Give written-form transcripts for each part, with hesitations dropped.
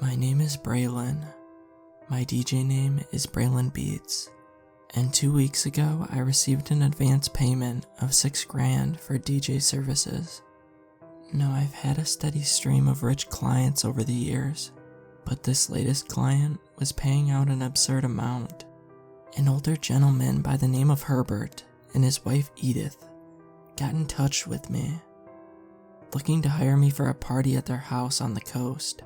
My name is Braylon. My DJ name is Braylon Beats. And 2 weeks ago, I received an advance payment of $6,000 for DJ services. Now, I've had a steady stream of rich clients over the years, but this latest client was paying out an absurd amount. An older gentleman by the name of Herbert and his wife Edith got in touch with me, looking to hire me for a party at their house on the coast.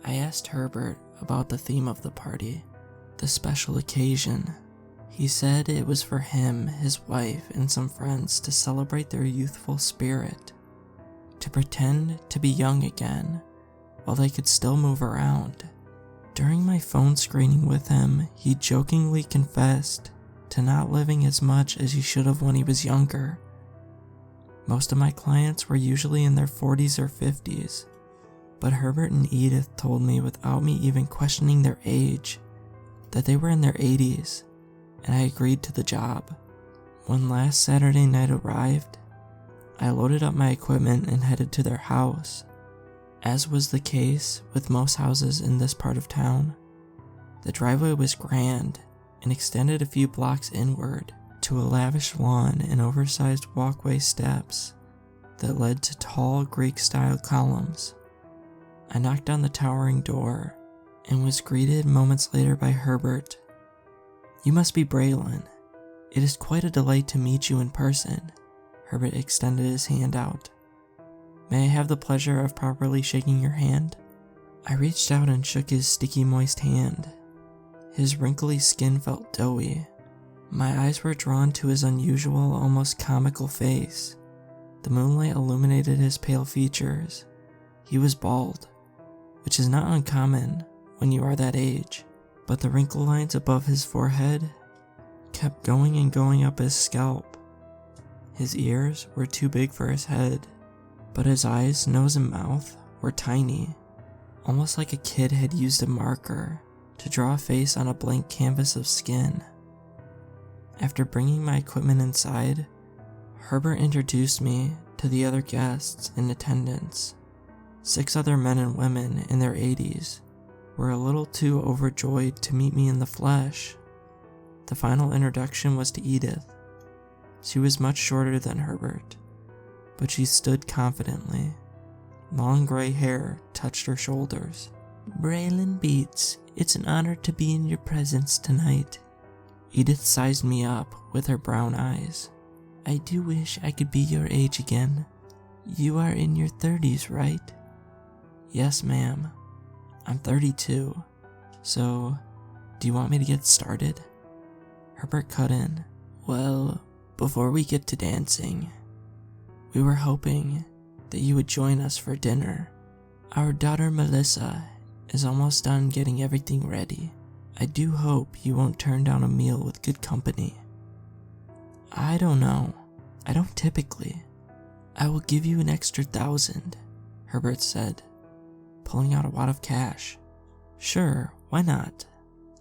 I asked Herbert about the theme of the party, the special occasion. He said it was for him, his wife, and some friends to celebrate their youthful spirit, to pretend to be young again while they could still move around. During my phone screening with him, he jokingly confessed to not living as much as he should have when he was younger. Most of my clients were usually in their 40s or 50s, but Herbert and Edith told me without me even questioning their age that they were in their 80s, and I agreed to the job. When last Saturday night arrived, I loaded up my equipment and headed to their house. As was the case with most houses in this part of town, the driveway was grand and extended a few blocks inward to a lavish lawn and oversized walkway steps that led to tall Greek-style columns. I knocked on the towering door and was greeted moments later by Herbert. "You must be Braylon. It is quite a delight to meet you in person." Herbert extended his hand out. "May I have the pleasure of properly shaking your hand?" I reached out and shook his sticky, moist hand. His wrinkly skin felt doughy. My eyes were drawn to his unusual, almost comical face. The moonlight illuminated his pale features. He was bald, which is not uncommon when you are that age, but the wrinkle lines above his forehead kept going and going up his scalp. His ears were too big for his head, but his eyes, nose, and mouth were tiny, almost like a kid had used a marker to draw a face on a blank canvas of skin. After bringing my equipment inside, Herbert introduced me to the other guests in attendance. 6 other men and women in their 80s were a little too overjoyed to meet me in the flesh. The final introduction was to Edith. She was much shorter than Herbert, but she stood confidently. Long gray hair touched her shoulders. "Braylon Beats, it's an honor to be in your presence tonight." Edith sized me up with her brown eyes. "I do wish I could be your age again. You are in your 30s, right?" "Yes, ma'am. I'm 32. So, do you want me to get started?" Herbert cut in. "Well, before we get to dancing, we were hoping that you would join us for dinner. Our daughter Melissa is almost done getting everything ready. I do hope you won't turn down a meal with good company." "I don't know. I don't typically." "I will give you an extra 1,000, Herbert said, pulling out a wad of cash. "Sure, why not?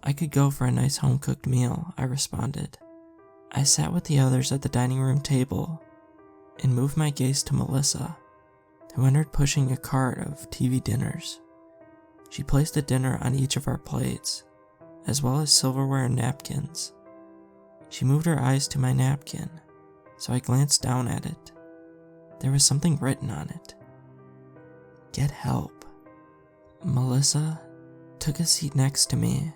I could go for a nice home-cooked meal," I responded. I sat with the others at the dining room table and moved my gaze to Melissa, who entered pushing a cart of TV dinners. She placed a dinner on each of our plates, as well as silverware and napkins. She moved her eyes to my napkin, so I glanced down at it. There was something written on it. "Get help." Melissa took a seat next to me.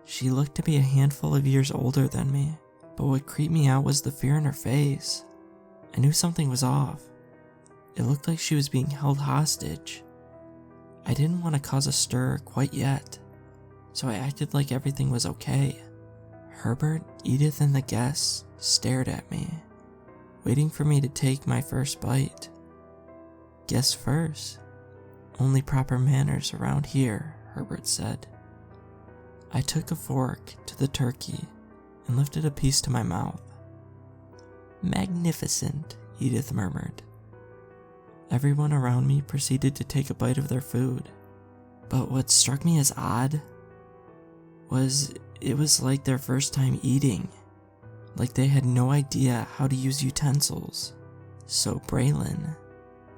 She looked to be a handful of years older than me, but what creeped me out was the fear in her face. I knew something was off. It looked like she was being held hostage. I didn't want to cause a stir quite yet, so I acted like everything was okay. Herbert, Edith, and the guests stared at me, waiting for me to take my first bite. "Guests first. Only proper manners around here," Herbert said. I took a fork to the turkey and lifted a piece to my mouth. "Magnificent," Edith murmured. Everyone around me proceeded to take a bite of their food, but what struck me as odd was it was like their first time eating, like they had no idea how to use utensils. "So, Braylon,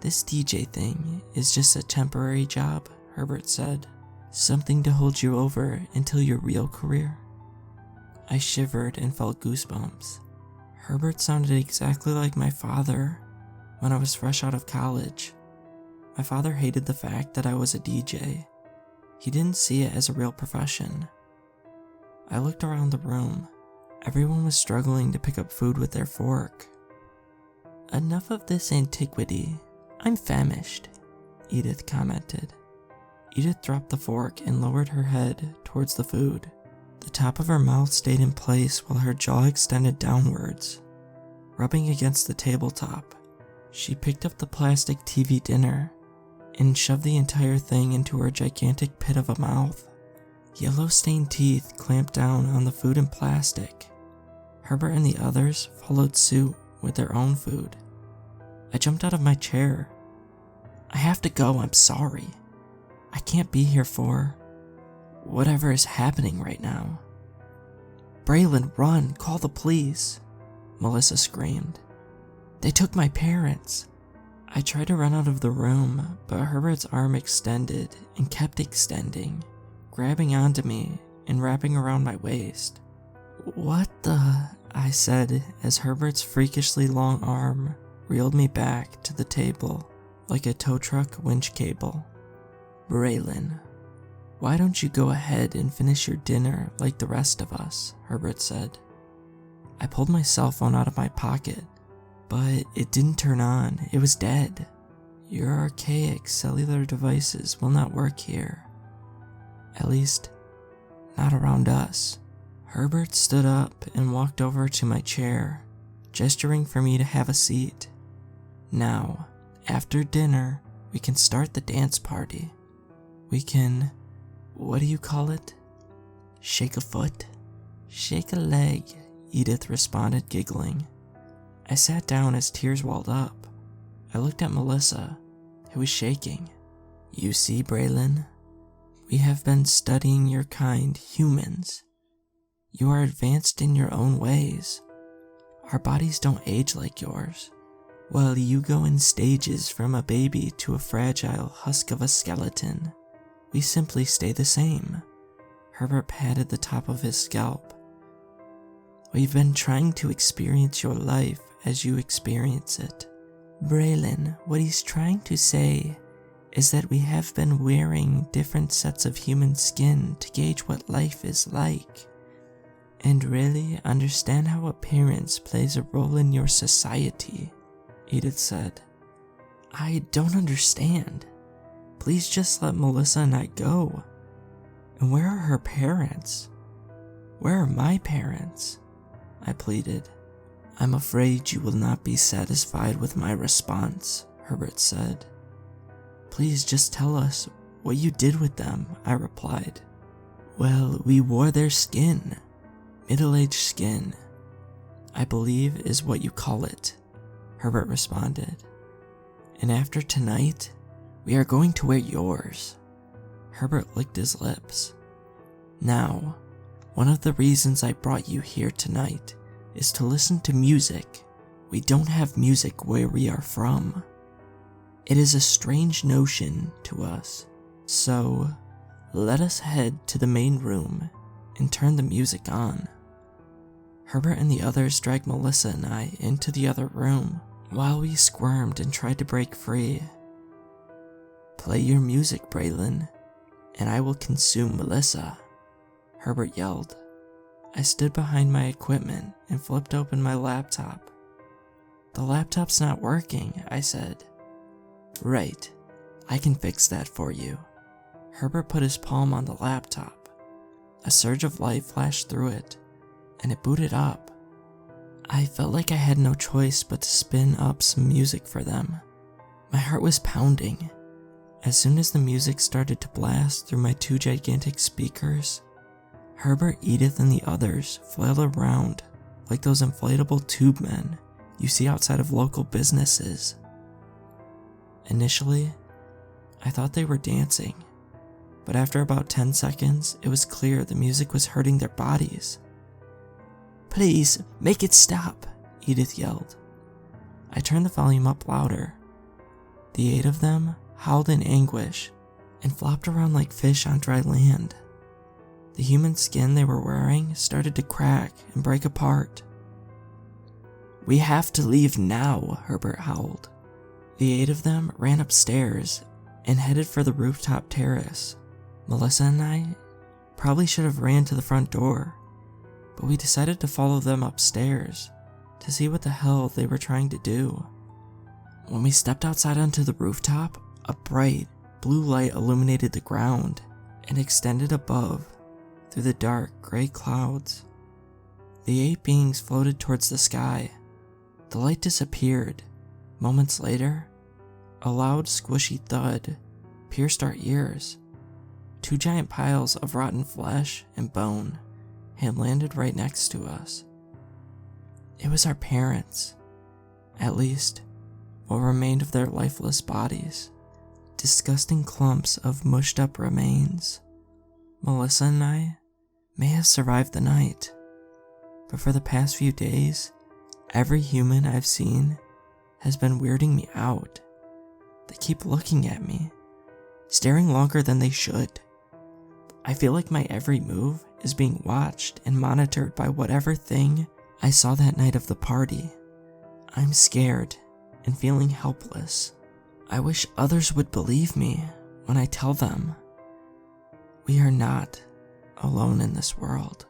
this DJ thing is just a temporary job," Herbert said. Something to hold you over until your real career? I shivered and felt goosebumps. Herbert sounded exactly like my father when I was fresh out of college. My father hated the fact that I was a DJ. He didn't see it as a real profession. I looked around the room. Everyone was struggling to pick up food with their fork. Enough of this antiquity. I'm famished, Edith commented. Edith dropped the fork and lowered her head towards the food. The top of her mouth stayed in place while her jaw extended downwards. Rubbing against the tabletop, she picked up the plastic TV dinner and shoved the entire thing into her gigantic pit of a mouth. Yellow-stained teeth clamped down on the food and plastic. Herbert and the others followed suit with their own food. I jumped out of my chair. I have to go, I'm sorry. I can't be here for whatever is happening right now. Braylon, run, call the police, Melissa screamed. They took my parents. I tried to run out of the room, but Herbert's arm extended and kept extending, grabbing onto me and wrapping around my waist. What the? I said as Herbert's freakishly long arm reeled me back to the table like a tow truck winch cable. Braylon, why don't you go ahead and finish your dinner like the rest of us, Herbert said. I pulled my cell phone out of my pocket, but it didn't turn on. It was dead. Your archaic cellular devices will not work here. At least, not around us. Herbert stood up and walked over to my chair, gesturing for me to have a seat. Now, after dinner, we can start the dance party. We can, what do you call it? Shake a foot? Shake a leg, Edith responded, giggling. I sat down as tears welled up. I looked at Melissa, who was shaking. You see, Braylon, we have been studying your kind, humans. You are advanced in your own ways. Our bodies don't age like yours. While you go in stages from a baby to a fragile husk of a skeleton, we simply stay the same. Herbert patted the top of his scalp. We've been trying to experience your life as you experience it. Braylon, what he's trying to say is that we have been wearing different sets of human skin to gauge what life is like, and really understand how appearance plays a role in your society, Edith said. I don't understand. Please just let Melissa and I go. And where are her parents? Where are my parents? I pleaded. I'm afraid you will not be satisfied with my response, Herbert said. Please just tell us what you did with them, I replied. Well, we wore their skin. Middle-aged skin, I believe is what you call it, Herbert responded. And after tonight, we are going to wear yours. Herbert licked his lips. Now, one of the reasons I brought you here tonight is to listen to music. We don't have music where we are from. It is a strange notion to us, so let us head to the main room and turn the music on. Herbert and the others dragged Melissa and I into the other room while we squirmed and tried to break free. Play your music, Braylon, and I will consume Melissa, Herbert yelled. I stood behind my equipment and flipped open my laptop. The laptop's not working, I said. Right, I can fix that for you. Herbert put his palm on the laptop. A surge of light flashed through it, and it booted up. I felt like I had no choice but to spin up some music for them. My heart was pounding. As soon as the music started to blast through my two gigantic speakers, Herbert, Edith, and the others flailed around like those inflatable tube men you see outside of local businesses. Initially, I thought they were dancing, but after about 10 seconds, it was clear the music was hurting their bodies. Please, make it stop, Edith yelled. I turned the volume up louder. The 8 of them howled in anguish and flopped around like fish on dry land. The human skin they were wearing started to crack and break apart. "We have to leave now," Herbert howled. The 8 of them ran upstairs and headed for the rooftop terrace. Melissa and I probably should have ran to the front door, but we decided to follow them upstairs to see what the hell they were trying to do. When we stepped outside onto the rooftop, a bright blue light illuminated the ground and extended above through the dark gray clouds. The 8 beings floated towards the sky. The light disappeared. Moments later, a loud squishy thud pierced our ears. 2 giant piles of rotten flesh and bone had landed right next to us. It was our parents, at least what remained of their lifeless bodies. Disgusting clumps of mushed up remains. Melissa and I may have survived the night, but for the past few days, every human I've seen has been weirding me out. They keep looking at me, staring longer than they should. I feel like my every move is being watched and monitored by whatever thing I saw that night of the party. I'm scared and feeling helpless. I wish others would believe me when I tell them we are not alone in this world.